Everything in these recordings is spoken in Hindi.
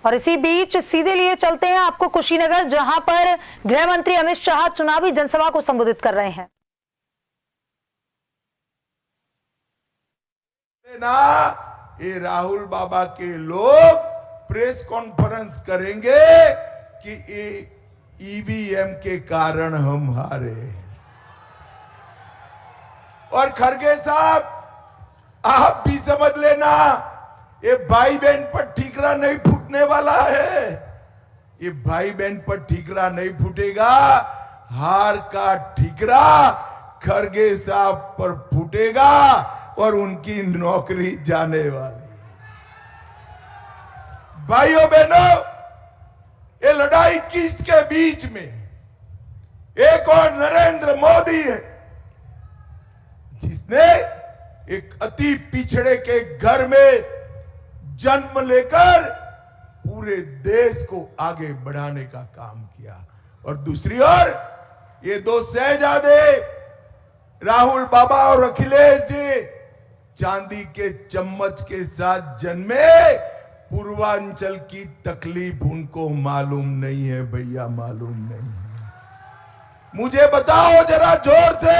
और इसी बीच सीधे लिए चलते हैं आपको कुशीनगर, जहां पर गृह मंत्री अमित शाह चुनावी जनसभा को संबोधित कर रहे हैं। ना ये राहुल बाबा के लोग प्रेस कॉन्फ्रेंस करेंगे कि ईवीएम के कारण हम हारे। और खड़गे साहब आप भी समझ लेना, ये भाई बहन पर ठीकरा नहीं फूटने वाला है। ये भाई बहन पर ठीकरा नहीं फूटेगा, हार का ठीकरा खड़गे साहब पर फूटेगा और उनकी नौकरी जाने वाली। भाइयों बहनों, ये लड़ाई किसके बीच में? एक और नरेंद्र मोदी है जिसने एक अति पिछड़े के घर में जन्म लेकर पूरे देश को आगे बढ़ाने का काम किया। और दूसरी ओर ये दो शहजादे राहुल बाबा और अखिलेश जी चांदी के चम्मच के साथ जन्मे। पूर्वांचल की तकलीफ उनको मालूम नहीं है भैया, मालूम नहीं है। मुझे बताओ जरा जोर से,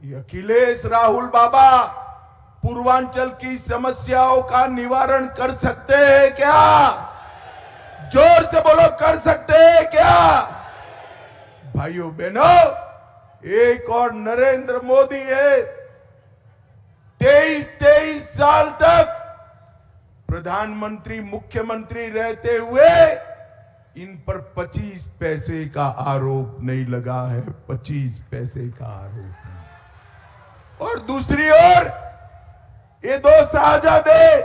ये अखिलेश राहुल बाबा पूर्वांचल की समस्याओं का निवारण कर सकते हैं क्या? जोर से बोलो, कर सकते हैं क्या? भाइयों बहनों, एक और नरेंद्र मोदी है। 23 साल तक प्रधानमंत्री मुख्यमंत्री रहते हुए इन पर 25 पैसे का आरोप नहीं लगा है, 25 पैसे का आरोप नहीं। और दूसरी ओर ये दो शहजादे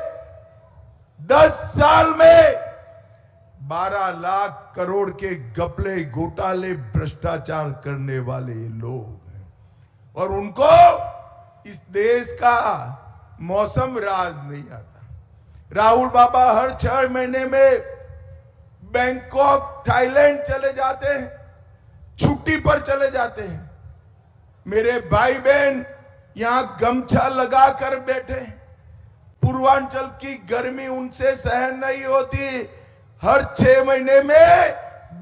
10 साल में 12 लाख करोड़ के घपले घोटाले भ्रष्टाचार करने वाले लोग हैं। और उनको इस देश का मौसम राज नहीं आता। राहुल बाबा हर 6 महीने में बैंकॉक थाईलैंड चले जाते हैं, छुट्टी पर चले जाते हैं। मेरे भाई बहन यहां गमछा लगाकर बैठे हैं। पूर्वांचल की गर्मी उनसे सहन नहीं होती, हर 6 महीने में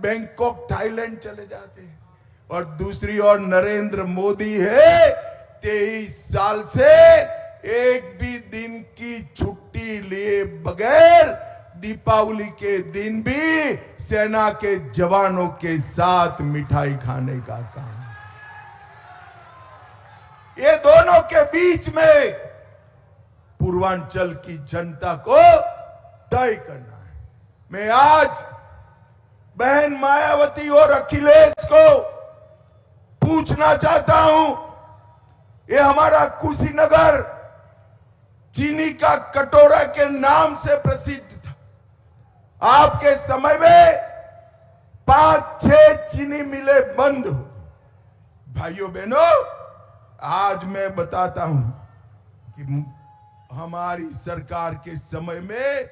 बैंकॉक थाईलैंड चले जाते हैं। और दूसरी ओर नरेंद्र मोदी है, 23 साल से एक भी दिन की छुट्टी लिए बगैर दीपावली के दिन भी सेना के जवानों के साथ मिठाई खाने का काम। ये दोनों के बीच में पूर्वांचल की जनता को तय करना है। मैं आज बहन मायावती और अखिलेश को पूछना चाहता हूं, ये हमारा कुशीनगर चीनी का कटोरा के नाम से प्रसिद्ध था। आपके समय में 5-6 चीनी मिलें बंद हो। भाइयों बहनों, आज मैं बताता हूं कि हमारी सरकार के समय में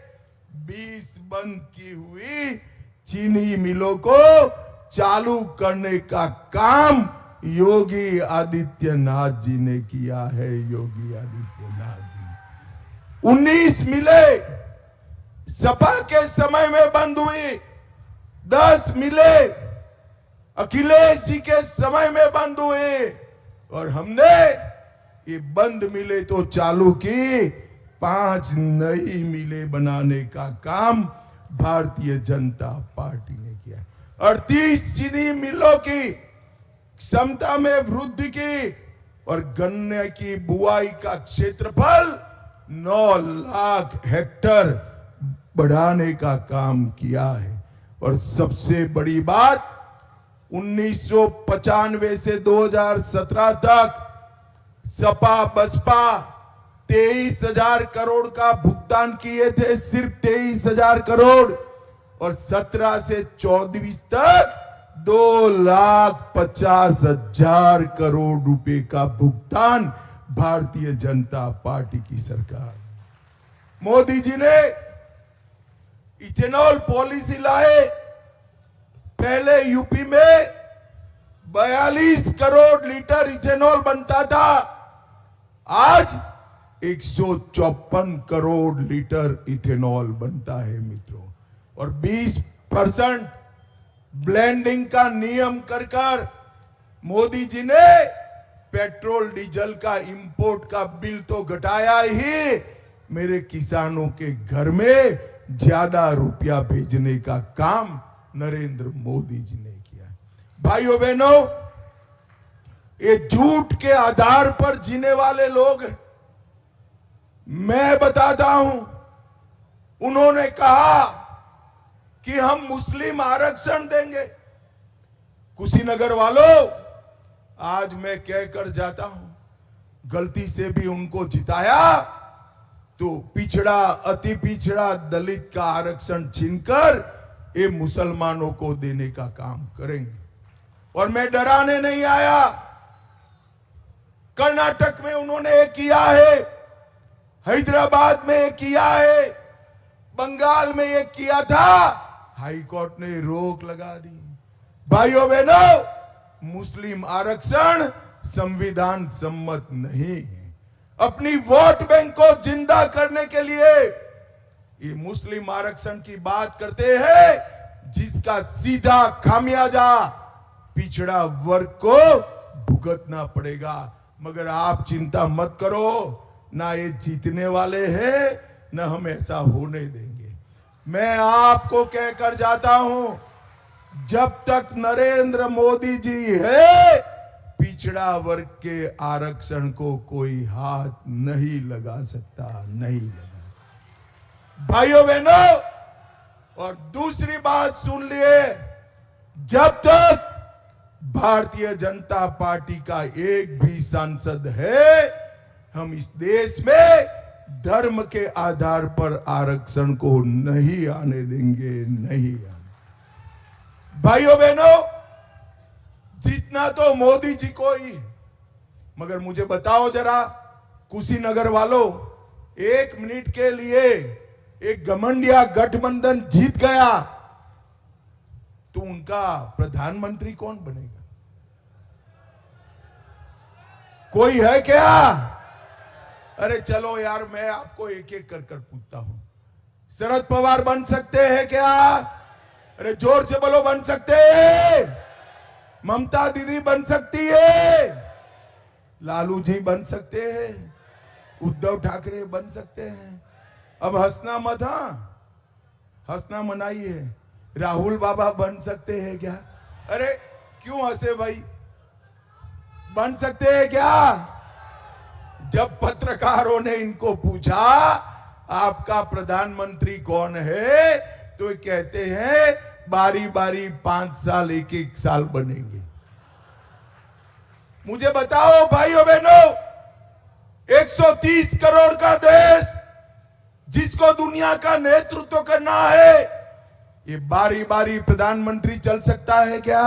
20 बंद की हुई चीनी मिलों को चालू करने का काम योगी आदित्यनाथ जी ने किया है। योगी आदित्यनाथ जी 19 मिलें सपा के समय में बंद हुई, 10 मिलें अखिलेश जी के समय में बंद हुए, और हमने ये बंद मिले तो चालू की, 5 नई मिलें बनाने का काम भारतीय जनता पार्टी ने किया। 38 चीनी मिलों की क्षमता में वृद्धि की और गन्ने की बुआई का क्षेत्रफल 9 लाख हेक्टेयर बढ़ाने का काम किया है। और सबसे बड़ी बात, 1995 से 2017 तक सपा बसपा 23,000 करोड़ का भुगतान किए थे, सिर्फ 23,000 करोड़। और 17 से 24 तक 2,50,000 करोड़ रुपए का भुगतान भारतीय जनता पार्टी की सरकार। मोदी जी ने इथेनॉल पॉलिसी लाए। पहले यूपी में 42 करोड़ लीटर इथेनॉल बनता था, आज 154 करोड़ लीटर इथेनॉल बनता है मित्रों। और 20% ब्लेंडिंग का नियम कर मोदी जी ने पेट्रोल डीजल का इंपोर्ट का बिल तो घटाया ही, मेरे किसानों के घर में ज्यादा रुपया भेजने का काम नरेंद्र मोदी जी ने किया। भाइयों बहनों, ये झूठ के आधार पर जीने वाले लोग, मैं बताता हूं, उन्होंने कहा कि हम मुस्लिम आरक्षण देंगे। कुशीनगर वालों, आज मैं कहकर जाता हूं, गलती से भी उनको जिताया तो पिछड़ा, अति पिछड़ा दलित का आरक्षण छीनकर ये मुसलमानों को देने का काम करेंगे। और मैं डराने नहीं आया। कर्नाटक में उन्होंने ये किया है, हैदराबाद में ये किया है, बंगाल में ये किया था, हाई कोर्ट ने रोक लगा दी। भाइयों बहनों, मुस्लिम आरक्षण संविधान सम्मत नहीं है। अपनी वोट बैंक को जिंदा करने के लिए ये मुस्लिम आरक्षण की बात करते हैं, जिसका सीधा खामियाजा पिछड़ा वर्ग को भुगतना पड़ेगा। मगर आप चिंता मत करो, ना ये जीतने वाले हैं, ना हम ऐसा होने देंगे। मैं आपको कहकर जाता हूं, जब तक नरेंद्र मोदी जी है, पिछड़ा वर्ग के आरक्षण को कोई हाथ नहीं लगा सकता, नहीं लगा। भाइयों बहनों, और दूसरी बात सुन लिए, जब तक भारतीय जनता पार्टी का एक भी सांसद है, हम इस देश में धर्म के आधार पर आरक्षण को नहीं आने देंगे, नहीं आने। भाइयों बहनों, जीतना तो मोदी जी को ही, मगर मुझे बताओ जरा, कुशीनगर वालों, 1 मिनट के लिए एक घमंडिया गठबंधन जीत गया तो उनका प्रधानमंत्री कौन बनेगा? कोई है क्या? अरे चलो यार, मैं आपको एक एक कर पूछता हूं। शरद पवार बन सकते हैं क्या? अरे जोर से बोलो, बन सकते हैं? ममता दीदी बन सकती है? लालू जी बन सकते हैं? उद्धव ठाकरे बन सकते हैं? अब हंसना मत, हंसना मनाइए। राहुल बाबा बन सकते हैं क्या? अरे क्यों हंसे भाई? बन सकते हैं क्या? जब पत्रकारों ने इनको पूछा आपका प्रधानमंत्री कौन है, तो कहते हैं बारी बारी 5 साल, 1-1 साल बनेंगे। मुझे बताओ भाइयों बहनों, 130 करोड़ का देश, जिसको दुनिया का नेतृत्व करना है, ये बारी बारी प्रधानमंत्री चल सकता है क्या?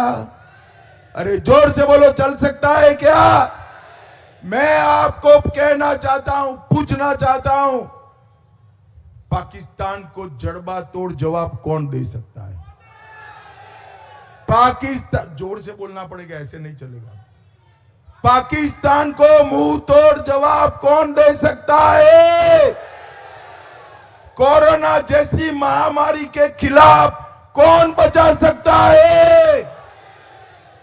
अरे जोर से बोलो, चल सकता है क्या? मैं आपको कहना चाहता हूं, पूछना चाहता हूं, पाकिस्तान को जड़बा तोड़ जवाब कौन दे सकता है? पाकिस्तान, जोर से बोलना पड़ेगा, ऐसे नहीं चलेगा। पाकिस्तान को मुंह तोड़ जवाब कौन दे सकता है? कोरोना जैसी महामारी के खिलाफ कौन बचा सकता है?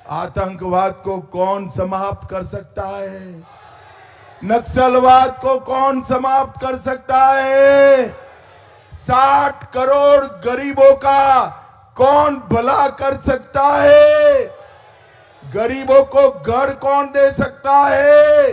आतंकवाद को कौन समाप्त कर सकता है? नक्सलवाद को कौन समाप्त कर सकता है? 60 करोड़ गरीबों का कौन भला कर सकता है? गरीबों को घर कौन दे सकता है?